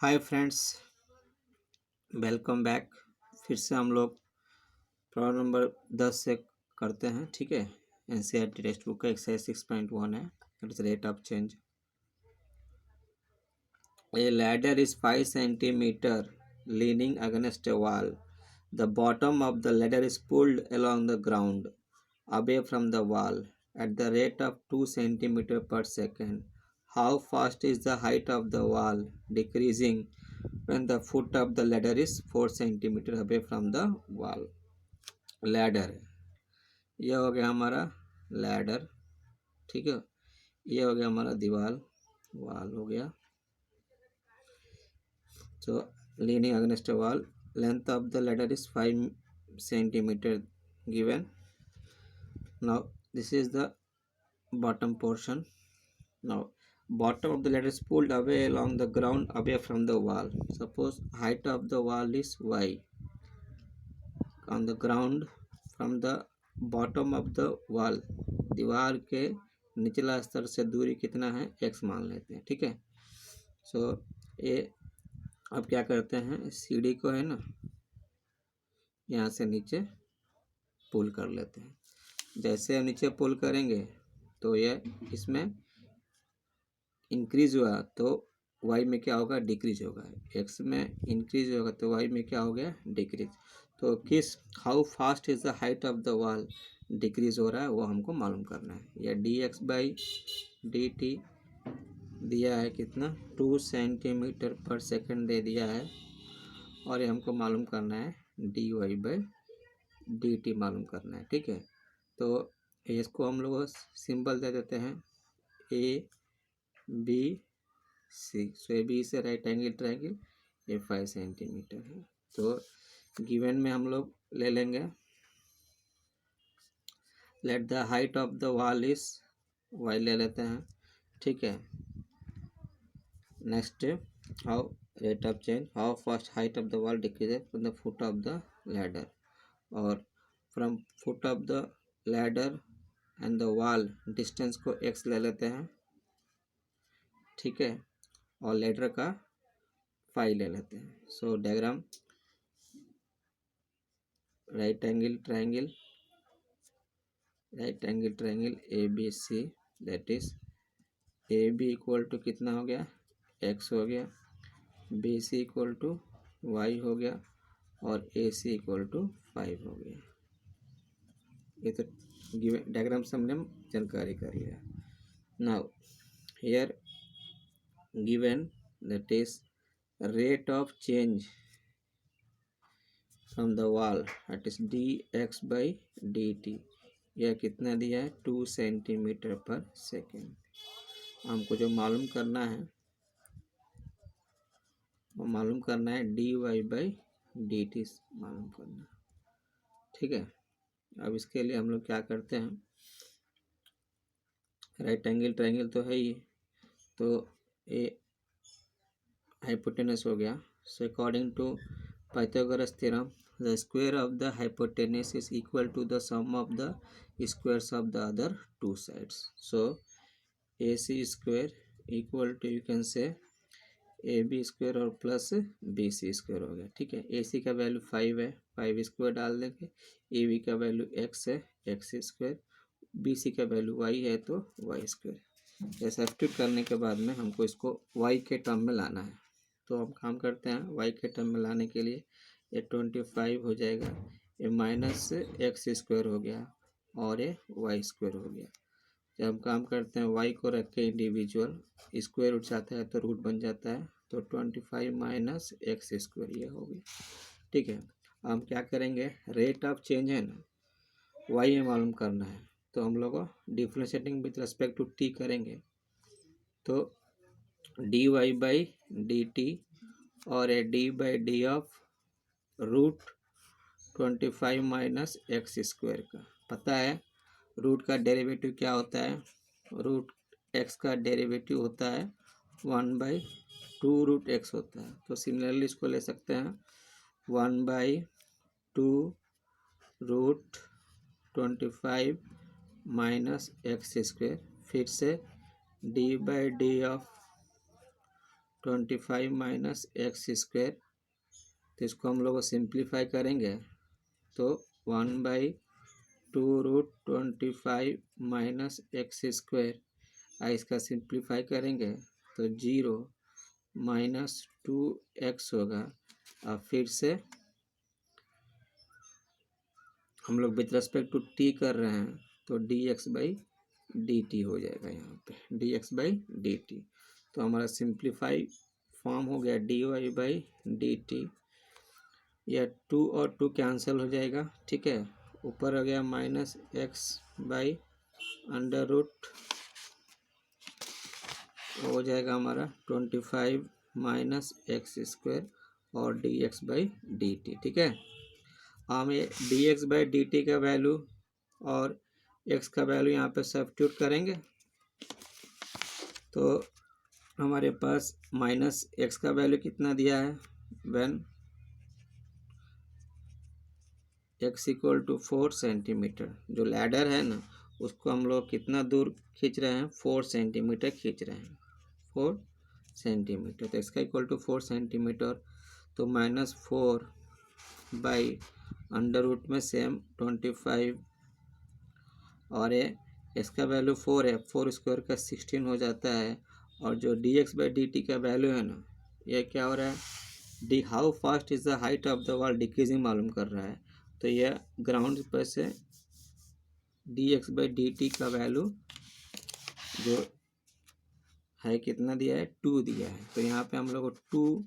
Hi friends, welcome back. फिर से हम लोग प्रॉब्लम नंबर 10 से करते हैं। ठीक है, एनसीईआरटी टेक्स्ट बुक का एक्सरसाइज 6.1 है। It is rate of change. A ladder is 5 centimetre leaning against a wall. The bottom of the ladder is pulled along the ground away from the wall at the rate of 2 centimeters per second. How fast is the height of the wall decreasing when the foot of the ladder is 4 centimeters away from the wall? Ladder है, यह हो गया हमारा ladder. ठीक है, यह हो गया हमारा दीवार, वाल हो गया। So leaning against a wall, length of the ladder is 5 centimeter given. Now this is the bottom portion. Now bottom of the ladder is pulled away along the ground away from the wall. Suppose height of the wall is y on the ground from the bottom of the wall. दीवार के निचला स्तर से दूरी कितना है, x मान लेते हैं। ठीक है, सो ये अब क्या करते हैं, सीढ़ी को है ना यहाँ से नीचे पुल कर लेते हैं। जैसे हम नीचे पुल करेंगे तो ये इसमें इंक्रीज हुआ तो y में क्या होगा, डिक्रीज होगा। x में इंक्रीज होगा तो y में क्या हो गया, डिक्रीज। तो किस how fast is the height of the wall decrease हो रहा है वो हमको मालूम करना है। यह dx/dt दिया है कितना, 2 सेंटीमीटर पर सेकंड दे दिया है, और ये हमको मालूम करना है dy/dt मालूम करना है। ठीक है, तो इसको हम लोग सिंबल दे देते हैं A B C. So A B से राइट एंगल ट्रायंगल, ये 5 सेंटीमीटर है। तो गिवन में हम लोग ले लेंगे, let the height of the wall is y ले लेते हैं। ठीक है, next how rate of change, how fast height of the wall decreases from the foot of the ladder, और from foot of the ladder and the wall distance को x ले लेते हैं। ठीक है, और लैडर का 5 ले लेते हैं। So diagram, right angle triangle A B C, that is A B equal to कितना हो गया, x हो गया, B C equal to y हो गया, और ए सी इक्वल टू 5 हो गया। ये तो डायग्राम से हमने जानकारी कर लिया। Now here given that is rate of change from the wall, that is dx/dt। यह कितना दिया है, 2 सेंटीमीटर पर सेकेंड। हमको जो मालूम करना है वो मालूम करना है dy/dt मालूम करना है। ठीक है, अब इसके लिए हम लोग क्या करते हैं, राइट एंगल ट्रायंगल तो है ही, तो ये हाइपोटेनस हो गया। So according to Pythagoras theorem, the square of the hypotenuse is equal to the sum of the squares of the other two sides. So A C square equal to, you can say A B square और plus B C square हो गया। ठीक है, ए सी का value 5 है, 5 square डाल देंगे। A B का वैल्यू x है, x स्क्वायर। बी सी का वैल्यू y है तो y स्क्वायर। ये सब्स्टिट्यूट करने के बाद में हमको इसको y के टर्म में लाना है। तो हम काम करते हैं, y के टर्म में लाने के लिए ये 25 हो जाएगा, ये माइनस x स्क्वायर हो गया, और ये y स्क्वायर हो गया। जब हम काम करते हैं y को रख के इंडिविजुअल, स्क्वायर उठ जाता है तो रूट बन जाता है, तो 25 माइनस x स्क्वायर ये हो गया। ठीक है, हम क्या करेंगे, रेट ऑफ चेंज है ना, y में मालूम करना है, तो हम लोग differentiating with respect to t करेंगे, तो dy/dt और ए d/d of √25 minus x square का पता है। रूट का डेरिवेटिव क्या होता है, रूट x का डेरिवेटिव होता है 1/2 √x होता है। तो सिमिलरली इसको ले सकते हैं 1/2 √25 माइनस x स्क्वायर, फिर से d/d of 25 minus x square, तो इसको हम लोग सिंप्लीफाई करेंगे तो 1/2√25 माइनस एक्स स्क्वायर, इसका सिंप्लीफाई करेंगे तो 0 माइनस 2x होगा। और फिर से हम लोग विथ रेस्पेक्ट टू टी कर रहे हैं तो dx/dt हो जाएगा, यहाँ पे dx/dt। तो हमारा सिंप्लीफाई फॉर्म हो गया dy/dt। यह 2 और 2 कैंसिल हो जाएगा, ठीक है। ऊपर हो गया माइनस x/अंडर रूट, हो जाएगा हमारा 25 माइनस एक्स स्क्वायर और dx/dt, ठीक है। हमें dx/dt का वैल्यू और x का वैल्यू यहाँ पे सब्स्टिट्यूट करेंगे तो हमारे पास माइनस एक्स का वैल्यू कितना दिया है, when x equal to 4 centimetre. जो लैडर है ना उसको हम लोग कितना दूर खींच रहे हैं, 4 सेंटीमीटर खींच रहे हैं, 4 सेंटीमीटर। तो इसका इक्वल टू 4 सेंटीमीटर, तो -4/अंडर रूट में सेम 25, और ये इसका वैल्यू 4 है, 4 स्क्वायर का 16 हो जाता है। और जो dx/dt का वैल्यू है ना, ये क्या हो रहा है, how fast is the height of the wall decreasing मालूम कर रहा है। तो यह ग्राउंड पर से dx/dt का वैल्यू जो है कितना दिया है, 2 दिया है। तो यहाँ पे हम लोग 2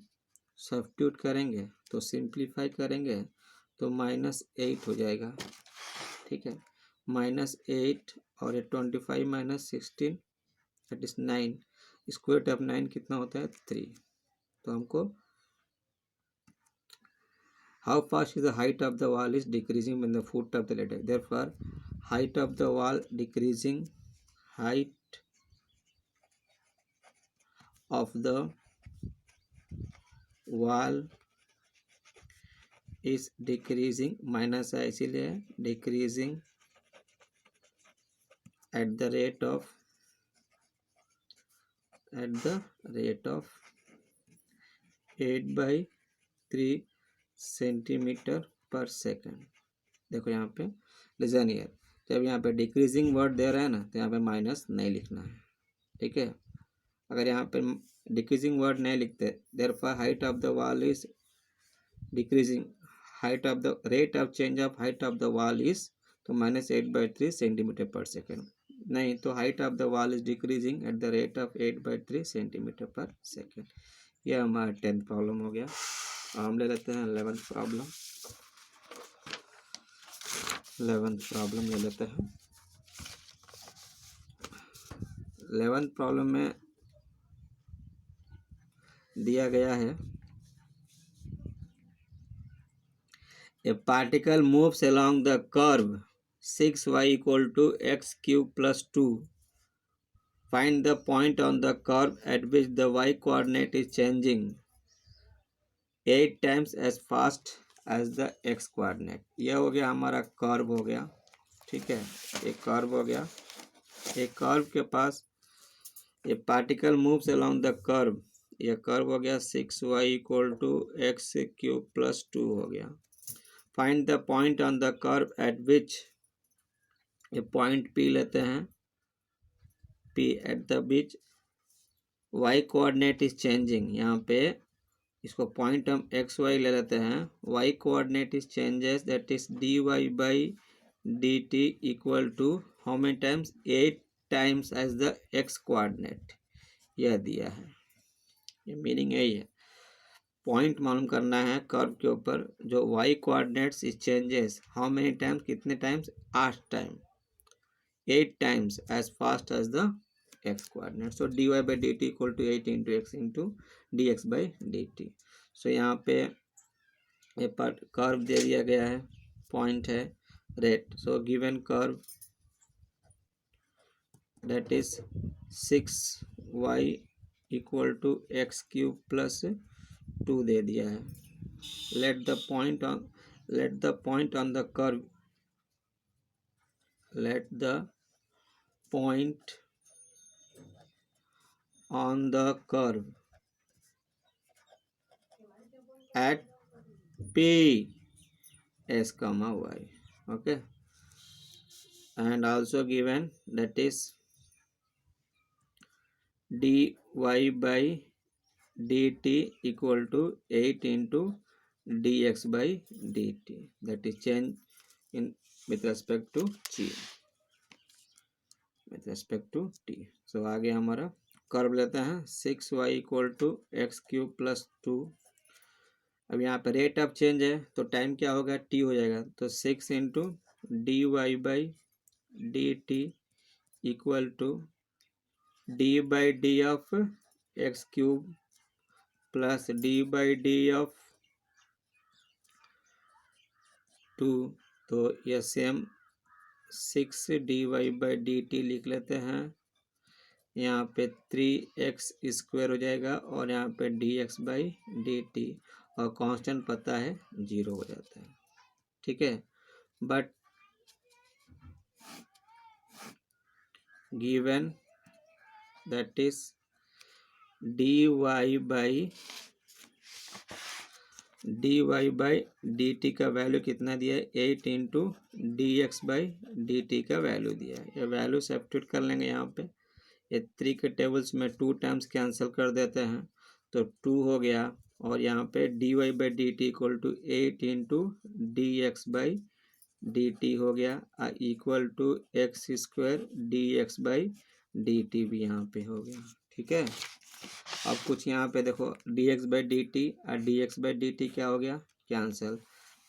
सब्स्टिट्यूट करेंगे तो सिंप्लीफाई करेंगे तो -8 हो जाएगा, ठीक है। -8 और ये 25 minus 16 that is 9, square root of 9 कितना होता है, 3। तो हमको how fast is the height of the wall is decreasing in the foot of the ladder, therefore height of the wall decreasing, height of the wall is decreasing, minus है इसीलिए decreasing at the rate of 8/3 centimetre per second. देखो यहाँ पे listen here, जब यहाँ पे decreasing word दे रहे हैं ना तो यहाँ पे माइनस नहीं लिखना है, ठीक है। अगर यहाँ पे डिक्रीजिंग वर्ड नहीं लिखते, therefore height of the wall is decreasing, height of the rate of change of height of the wall is, तो -8/3 सेंटीमीटर पर सेकेंड। नहीं तो height of the wall is decreasing eight the rate of 8/3 centimetre per second. यह हमारा 10th problem हो गया। हम ले लेते हैं 11th प्रॉब्लम। 11th प्रॉब्लम ले लेते हैं। 11th प्रॉब्लम में दिया गया है, a particle moves along the curve 6y equal to x cube plus 2. Find the point on the curve at which the y coordinate is changing 8 times as fast as the x coordinate. यह हो गया हमारा curve हो गया, ठीक है। एक curve हो गया, एक कर्व के पास ये particle moves along the curve, यह कर्व हो गया 6y equal to x cube plus 2 हो गया। Find the point on the curve at which, ये पॉइंट P लेते हैं, P at the which y coordinate is changing, यहाँ पे इसको पॉइंट हम XY ले लेते हैं, y coordinate is changes that is dy/dt equal to how many times, 8 times as the x coordinate, यह दिया है। ये मीनिंग यही है, पॉइंट मालूम करना है कर्व के ऊपर, जो y coordinates is changes how many times, कितने times, 8 time, 8 times as fast as the x coordinate. So dy/dt equal to 8 into x into dx/dt। So यहाँ पे ये पर कर्व दे दिया गया है, पॉइंट है rate, so given curve that is 6y equal to x cube plus 2 दे दिया है। Let the point on the curve, let the point on the curve at P S comma Y. Okay, and also given that is dy by dt equal to 8 into dx by dt, that is change in with respect to g, with respect to t. So आगे हमारा curve लेते हैं 6y equal to x cube plus 2। अब यहाँ पे rate of change है तो time क्या होगा, टी हो जाएगा, तो 6 into d y by d t equal to d by d of x cube plus d by d of 2। तो यह same 6 d y by d t लिख लेते हैं, यहाँ पे 3x स्क्वायर हो जाएगा और यहाँ पे dx बाई डी टी, और कांस्टेंट पता है 0 हो जाता है। ठीक है, but given that is dy by dt का वैल्यू कितना दिया है, 8 इंटू dx बाई dt का वैल्यू दिया है। ये वैल्यू सब्स्टिट्यूट कर लेंगे यहाँ पे, ये 3 के टेबल्स में 2 टाइम्स कैंसिल कर देते हैं तो 2 हो गया, और यहाँ पे dy by d t equal to 8 into d x by d t हो गया equal to x square d x by d t भी यहाँ पे हो गया। ठीक है, अब कुछ यहाँ पे देखो d x by d t और d x by d t क्या हो गया, कैंसिल,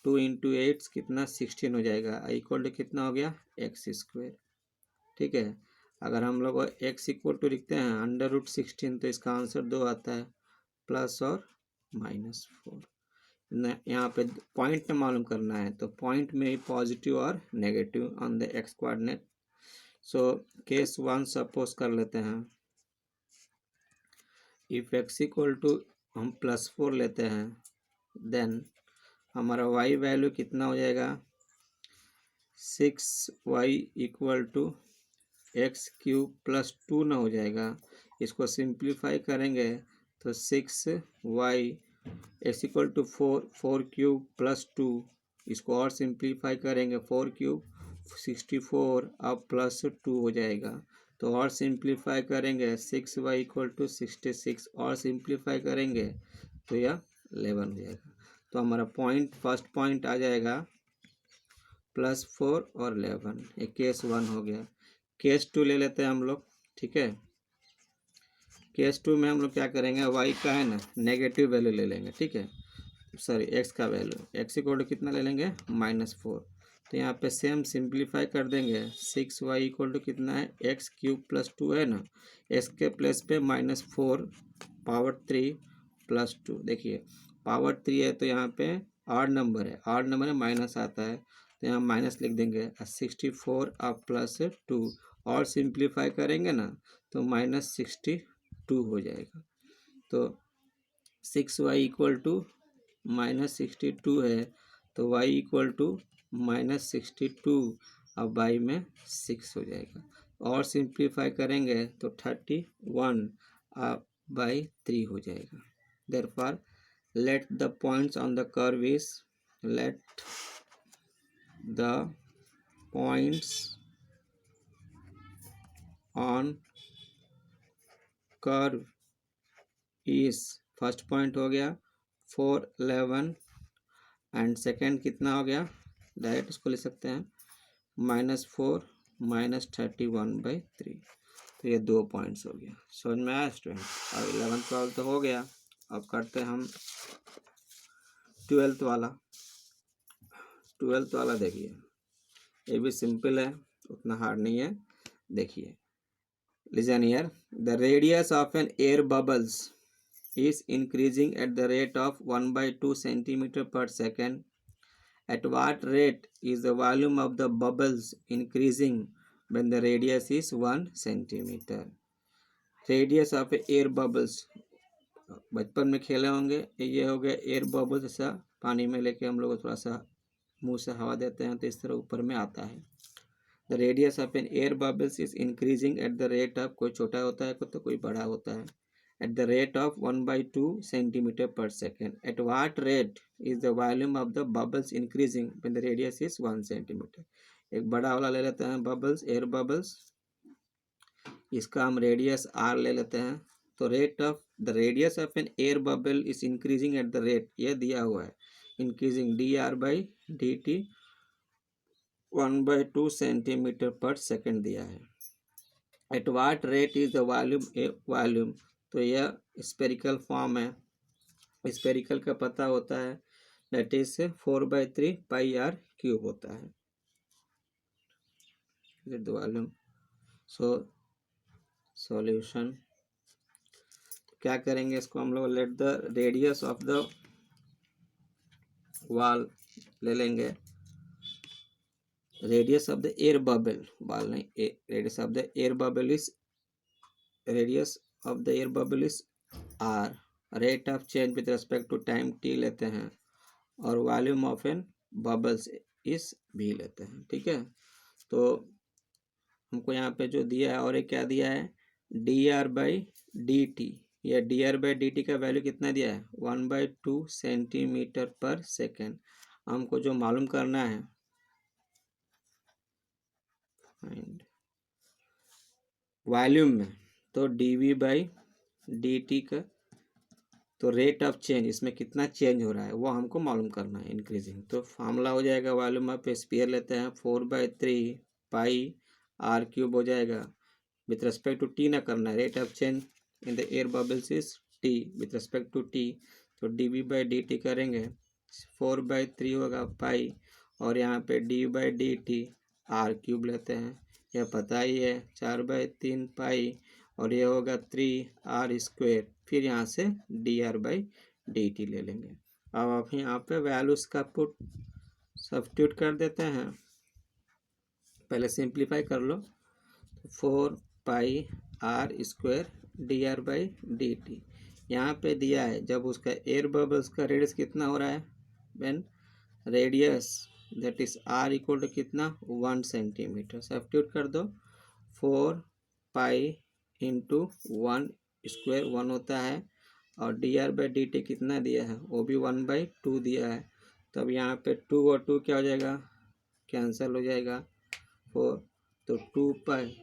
2 इंटू 8 कितना 16 हो जाएगा इक्वल टू कितना हो गया एक्स स्क्वायर। ठीक है, अगर हम लोग x इक्वल टू लिखते हैं अंडर रूट 16 तो इसका आंसर 2 आता है, प्लस और -4। यहाँ पे पॉइंट मालूम करना है तो पॉइंट में ही पॉजिटिव और negative on the x coordinate. So case 1 suppose कर लेते हैं, इफ x इक्वल टू हम +4 लेते हैं देन हमारा y वैल्यू कितना हो जाएगा, 6y equal to x cube plus 2 ना हो जाएगा, इसको सिंप्लीफाई करेंगे तो 6y x equal to 4 cube plus 2, इसको और सिंप्लीफाई करेंगे 4 क्यूब 64 अब प्लस 2 हो जाएगा, तो और सिंप्लीफाई करेंगे 6y इक्वल टू 66 और सिंप्लीफाई करेंगे तो यह 11 हो जाएगा। तो हमारा पॉइंट फर्स्ट पॉइंट आ जाएगा +4 और 11, ये केस 1 हो गया। केस 2 ले लेते हैं हम लोग। ठीक है, केस 2 में हम लोग क्या करेंगे, y का है ना नेगेटिव वैल्यू ले लेंगे। ठीक है, सॉरी x का वैल्यू, x इक्वल टू कितना ले लेंगे -4, तो यहाँ पे सेम सिंप्लीफाई कर देंगे, 6y इक्वल टू कितना है एक्स क्यूब प्लस 2 है ना, x के प्लेस पे -4 पावर 3 प्लस 2, देखिए पावर 3 है तो यहाँ पे ऑड नंबर है, ऑड नंबर है माइनस आता है तो यहाँ माइनस लिख देंगे, 64 अब प्लस 2 और सिंप्लीफाई करेंगे ना तो -62 हो जाएगा। तो 6y इक्वल टू -62 है तो y इक्वल टू -62 अब y में 6 हो जाएगा, और सिंप्लीफाई करेंगे तो 31 अब बाई 3 हो जाएगा। Therefore let the points on the curve is, let the points on curve is, first point हो गया 4 11 एंड सेकेंड कितना हो गया, डायरेक्ट इसको ले सकते हैं -4 -31/3, तो ये 2 पॉइंट्स हो गया। समझ में आया स्टूडेंट। अब 11th वाला तो हो गया, अब करते हैं हम 12th वाला। 12th वाला देखिए, ये भी सिंपल है, उतना हार्ड नहीं है। देखिए, listen here, the radius of an air bubbles is increasing at the rate of 1/2 centimeter per second. At what rate is the volume of the bubbles increasing when the radius is 1 centimeter? Radius of air bubbles, बचपन में खेले होंगे, ये हो गया air bubbles, ऐसा पानी में लेके हम लोग थोड़ा सा मुंह से हवा देते हैं तो इस तरह ऊपर में आता है। The radius of an air bubbles is increasing at the rate of, कोई छोटा होता है तो कोई बड़ा होता है, at the rate of 1/2 centimeter per second. At what rate is the volume of the bubbles increasing when the radius is 1 centimeter? एक बड़ा वाला ले लेते हैं बबल्स, एयर बबल्स, इसका हम रेडियस आर ले लेते हैं। तो rate of the radius of an air bubble is increasing at the rate, ये दिया हुआ है, increasing d r by d t 1/2 centimetre per second दिया है। At what rate is the volume, तो यह स्पेरिकल फॉर्म है, स्पेरिकल का पता होता है, that is 4/3 pi r cube होता है द वॉल्यूम। सो सॉल्यूशन क्या करेंगे, इसको हम लोग let the radius of the wall ले लेंगे, radius of the air bubble, wall नहीं, radius of the air bubble is, radius of the air bubble is r, rate of change with respect to time t लेते हैं, और volume of N bubbles इस भी लेते हैं। ठीक है, तो हमको यहाँ पे जो दिया है, और ये क्या दिया है, d r by d t, यह d r by d t का वैल्यू कितना दिया है, 1/2 सेंटीमीटर पर सेकेंड। हमको जो मालूम करना है वॉल्यूम में, तो d v by d t का, तो रेट ऑफ चेंज, इसमें कितना चेंज हो रहा है वो हमको मालूम करना है, इंक्रीजिंग। तो फार्मूला हो जाएगा, वॉल्यूम ऑफ स्फीयर लेते हैं 4/3 पाई आर क्यूब हो जाएगा, विथ रिस्पेक्ट टू टी ना करना है, rate of change in the air bubbles is t with respect to t, तो d v by d t करेंगे 4/3 होगा पाई, और यहाँ पे d by d t r cube लेते हैं, यह पता ही है 4/3 पाई, और ये होगा 3r स्क्वेयर, फिर यहाँ से D r by d T ले लेंगे। अब आप यहाँ पे वैल्यूज का पुट सब्स्टिट्यूट कर देते हैं, पहले सिंप्लीफाई कर लो, 4 pi r square d r by d t, यहाँ पे दिया है जब उसका एयर बबल्स का रेडियस कितना हो रहा है, when radius that is r equal to कितना 1 सेंटीमीटर, सब्स्टिट्यूट कर दो, 4 पाई इंटू 1 स्क्वायर 1 होता है, और D r by d T कितना दिया है, वो भी 1/2 दिया है, तब यहाँ पे 2 और 2 क्या हो जाएगा, कैंसिल हो जाएगा 4, तो 2 pi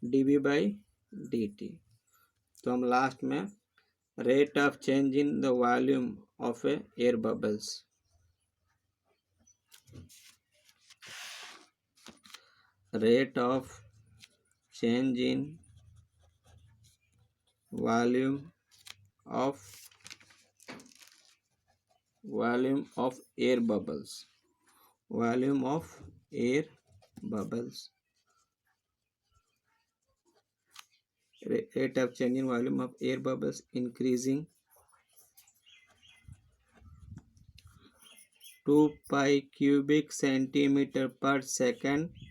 d v by d t. तो हम लास्ट में rate of change in the volume of a air bubbles, rate of change in volume of air bubbles, volume of air bubbles, rate of change in volume of air bubbles increasing 2 pi cubic centimeter per second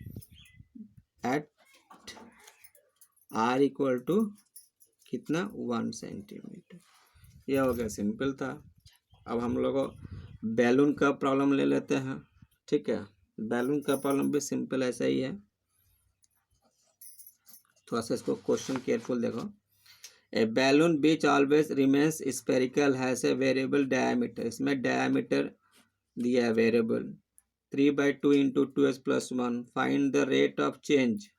at r equal to कितना 1 centimetre. यह हो गया, simple था। अब हम लोग balloon का problem ले लेते हैं। ठीक है, बैलून का प्रॉब्लम भी सिंपल ऐसा ही है, थोड़ा सा इसको क्वेश्चन केयरफुल देखो। A balloon which always remains spherical has a variable diameter, इसमें डायमीटर दिया है variable 3/2 into 2s + 1, find the rate of change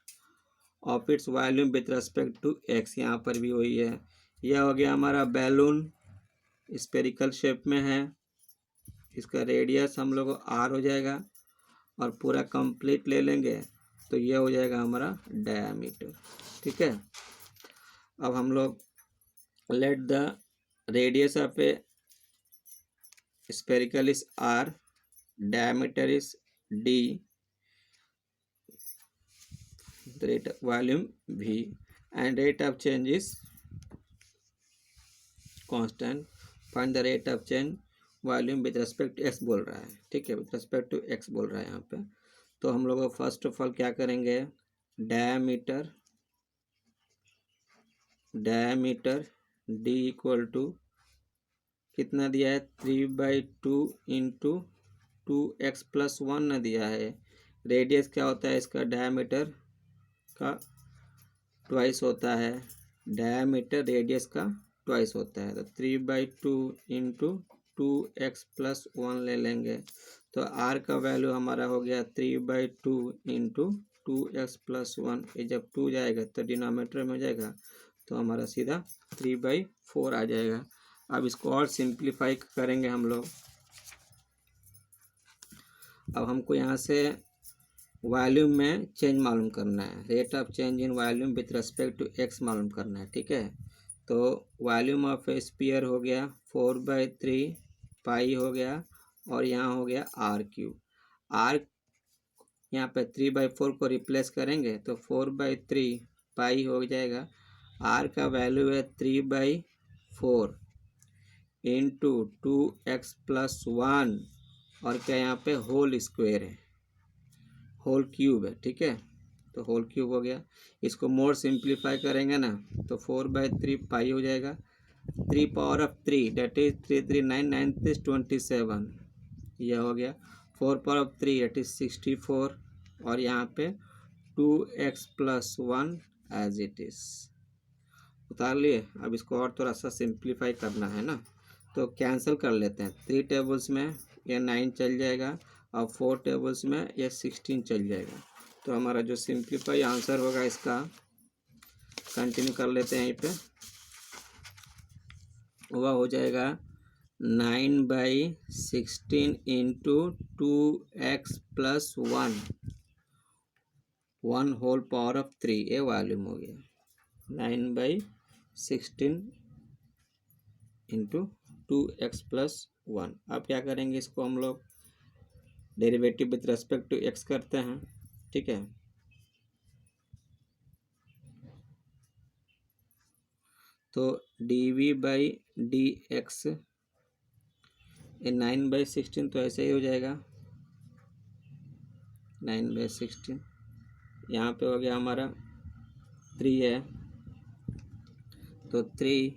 of its volume with respect to x, यहाँ पर भी वही है। यह हो गया हमारा बैलून, स्पेरिकल शेप में है, इसका रेडियस हम लोग आर हो जाएगा, और पूरा कंप्लीट ले लेंगे तो यह हो जाएगा हमारा डायमीटर। ठीक है, अब हम लोग let the radius of a spherical is r, diameter is d, the rate of volume v, and rate of change is constant, find the rate of change volume with respect to x बोल रहा है। ठीक है, with respect to x बोल रहा है यहाँ पे। तो हम लोग फर्स्ट ऑफ ऑल क्या करेंगे, डायमीटर डी इक्वल टू कितना दिया है 3/2 इंटू 2x + 1 न दिया है। रेडियस क्या होता है इसका, डायमीटर का ट्वाइस होता है, डायमीटर रेडियस का ट्वाइस होता है, तो 3/2 इंटू 2x+1 ले लेंगे। तो r का वैल्यू हमारा हो गया 3/2 इंटू 2x+1। ये जब 2 जाएगा तो डिनोमिनेटर में हो जाएगा, तो हमारा सीधा 3/4 आ जाएगा। अब इसको और सिंप्लीफाई करेंगे हम लोग। अब हमको यहाँ से वॉल्यूम में चेंज मालूम करना है, rate of change in volume with respect to x मालूम करना है, ठीक है। तो वॉल्यूम ऑफ ए स्फीयर हो गया 4/3 पाई हो गया, और यहाँ हो गया r³। r यहाँ पे 3/4 को रिप्लेस करेंगे तो 4/3 पाई हो जाएगा। r का वैल्यू है 3/4 इंटू 2x+1, और क्या यहाँ पे होल स्क्वायर है, होल क्यूब है, ठीक है। तो होल क्यूब हो गया। इसको मोर सिंप्लीफाई करेंगे ना तो 4/3 पाई हो जाएगा। 3^3 डेट इज 3 3 9 9 27, यह हो गया। 4^3 डेट इज 64, और यहाँ पे 2x+1 एज इट इज उतार लिए। अब इसको और थोड़ा सा सिंप्लीफाई करना है ना, तो कैंसिल कर लेते हैं। 3 टेबल्स में ये 9 चल जाएगा, और 4 टेबल्स में ये 16 चल जाएगा। तो हमारा जो सिंप्लीफाई आंसर होगा इसका, कंटिन्यू कर लेते हैं यहीं पे, वह हो जाएगा 9/16 into 2x+1 1 whole power of 3, ये वॉल्यूम हो गया 9/16 इंटू 2x+1। अब क्या करेंगे, इसको हम लोग derivative with respect to x करते हैं, ठीक है। तो dv/dx ये 9/16 तो ऐसे ही हो जाएगा, 9/16। यहाँ पे हो गया हमारा 3 है, तो 3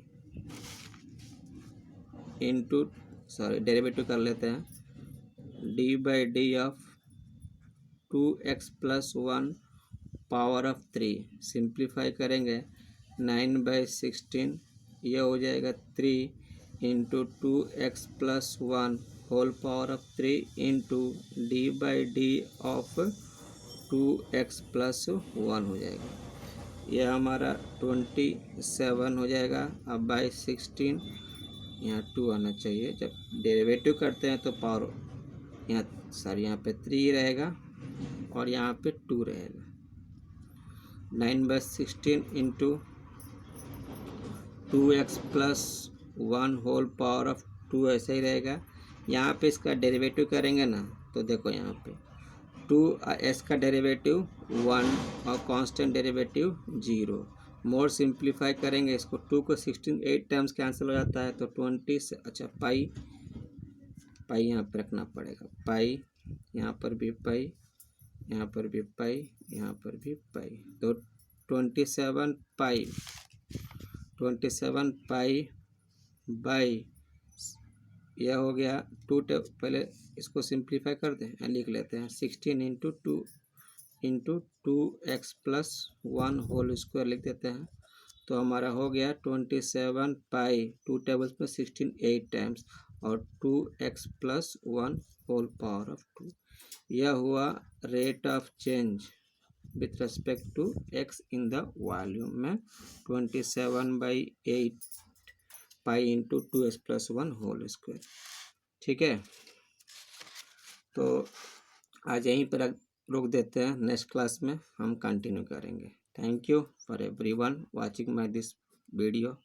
इंटू, सॉरी डेरिवेटिव कर लेते हैं, d/d of 2x+1 power of 3, simplify करेंगे 9/16, ये हो जाएगा 3 into 2x+1 whole power of 3 into d/d of 2x+1 हो जाएगा। यह हमारा 27 हो जाएगा। अब बाई 16, यहाँ 2 आना चाहिए, जब डेरिवेटिव करते हैं तो पावर यहाँ, सॉरी यहाँ पे 3 रहेगा और यहाँ पे 2 रहेगा। 9/16 into 2x+1 whole power of 2 ऐसे ही रहेगा। यहाँ पे इसका डेरिवेटिव करेंगे ना, तो देखो यहाँ पे 2s का डेरिवेटिव 1 और कांस्टेंट डेरिवेटिव 0। मोर सिंप्लीफाई करेंगे इसको, 2 को 16 8 टाइम्स कैंसिल हो जाता है, तो 20 से, अच्छा पाई यहाँ पे रखना पड़ेगा, पाई यहाँ पर भी पाई, यहाँ पर भी पाई, यहाँ पर भी पाई, तो 27 पाई बाई, यह हो गया 2, पहले इसको सिंप्लीफाई कर दें, लिख लेते हैं 16 इंटू 2x+1 होल स्क्वायर लिख देते हैं। तो हमारा हो गया 27 पाई, 2 टेबल्स में 16 8 टाइम्स, और 2x+1 होल पावर ऑफ 2। यह हुआ rate of change with respect to x in the volume में 27/8 pi into 2x+1 whole square, ठीक है। तो आज यहीं पर रोक देते हैं, नेक्स्ट क्लास में हम कंटिन्यू करेंगे। Thank you for everyone watching my this video.